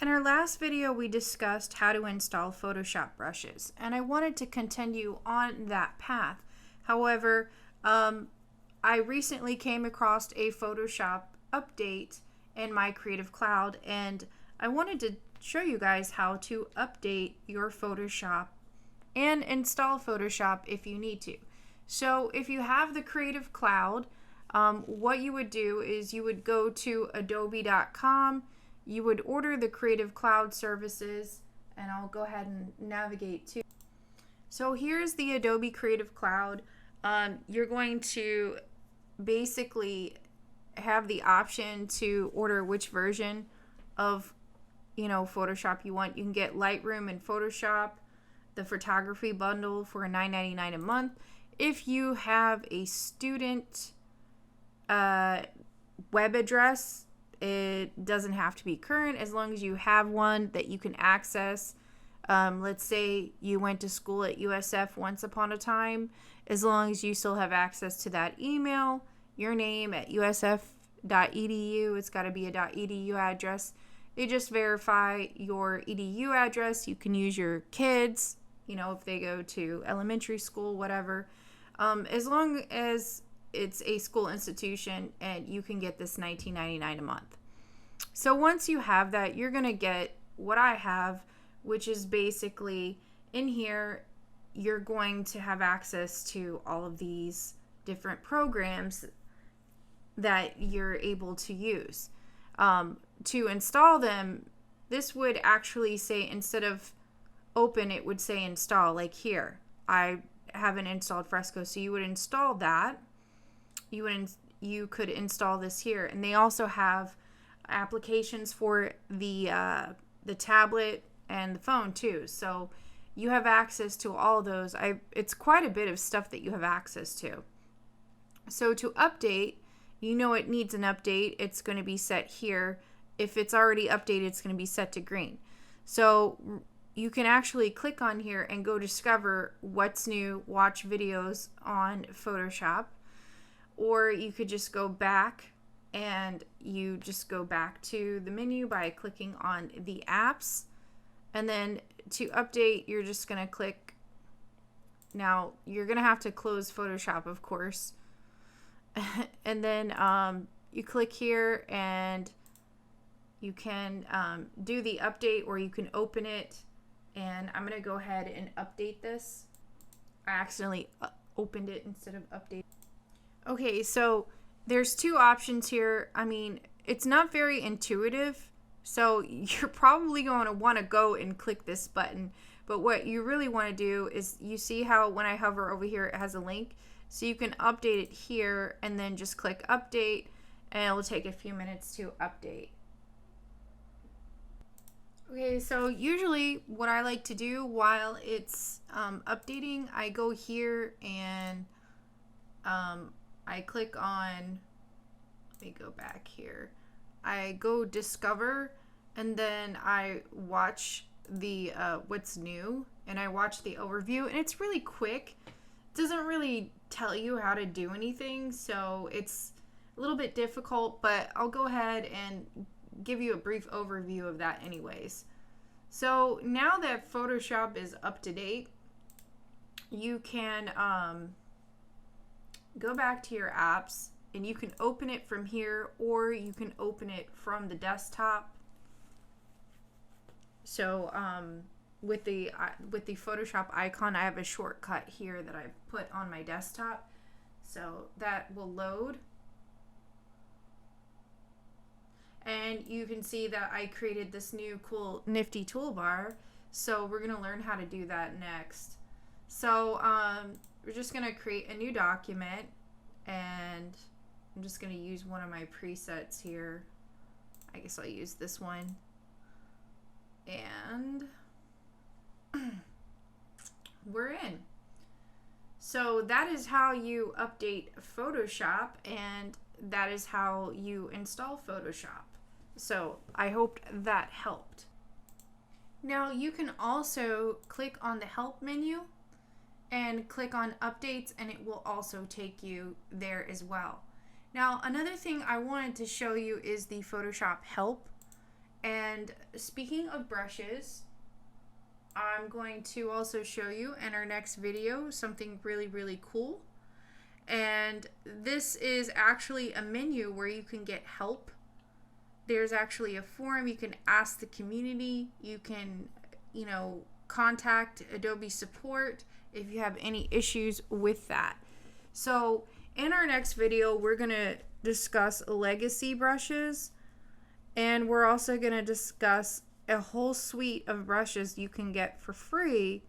In our last video, we discussed how to install Photoshop brushes, and I wanted to continue on that path. However, I recently came across a Photoshop update in my Creative Cloud, and I wanted to show you guys how to update your Photoshop and install Photoshop if you need to. So if you have the Creative Cloud, what you would do is you would go to adobe.com. You would order the Creative Cloud services, and I'll go ahead and navigate to. So here's the Adobe Creative Cloud. You're going to basically have the option to order which version of Photoshop you want. You can get Lightroom and Photoshop, the photography bundle for $9.99 a month. If you have a student web address, it doesn't have to be current as long as you have one that you can access. Let's say you went to school at USF once upon a time. As long as you still have access to that email, your name at usf.edu, it's got to be a .edu address. They just verify your edu address. You can use your kids, if they go to elementary school, whatever. As long as it's a school institution, and you can get this $19.99 a month. So once you have that, you're going to get what I have, which is basically in here, you're going to have access to all of these different programs that you're able to use. To install them, this would actually say, instead of open, it would say install, like here. I haven't installed Fresco, so you would install that. You could install this here, and they also have applications for the tablet and the phone too. So you have access to all those. It's quite a bit of stuff that you have access to. So to update, it needs an update. It's going to be set here. If it's already updated, it's going to be set to green. So you can actually click on here and go discover what's new, watch videos on Photoshop. Or you could just go back, and you just go back to the menu by clicking on the apps. And then to update, you're just going to click. Now, you're going to have to close Photoshop, of course. And then you click here, and you can do the update, or you can open it. And I'm going to go ahead and update this. I accidentally opened it instead of updating. Okay, so there's two options here. It's not very intuitive, so you're probably going to want to go and click this button. But what you really want to do is, you see how when I hover over here, it has a link? So you can update it here, and then just click update, and it will take a few minutes to update. Okay, so usually what I like to do while it's updating, I go here and I click on, let me go back here. I go discover, and then I watch the what's new, and I watch the overview, and it's really quick. It doesn't really tell you how to do anything, so it's a little bit difficult, but I'll go ahead and give you a brief overview of that anyways. So now that Photoshop is up to date, you can go back to your apps, and you can open it from here, or you can open it from the desktop. So with the Photoshop icon, I have a shortcut here that I've put on my desktop, so that will load. And you can see that I created this new cool nifty toolbar, so we're going to learn how to do that next. So we're just going to create a new document, and I'm just going to use one of my presets here. I guess I'll use this one. And we're in. So that is how you update Photoshop, and that is how you install Photoshop. So I hope that helped. Now you can also click on the help menu and click on updates, and it will also take you there as well. Now another thing I wanted to show you is the Photoshop help. And speaking of brushes, I'm going to also show you in our next video something really, really cool. And this is actually a menu where you can get help. There's actually a forum. You can ask the community. You can, contact Adobe support if you have any issues with that. So in our next video, we're going to discuss legacy brushes, and we're also going to discuss a whole suite of brushes you can get for free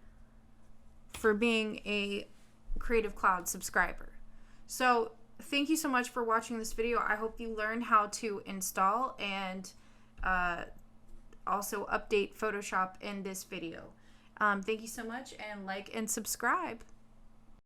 for being a Creative Cloud subscriber. So thank you so much for watching this video. I hope you learned how to install and also update Photoshop in this video. Thank you so much, and like and subscribe.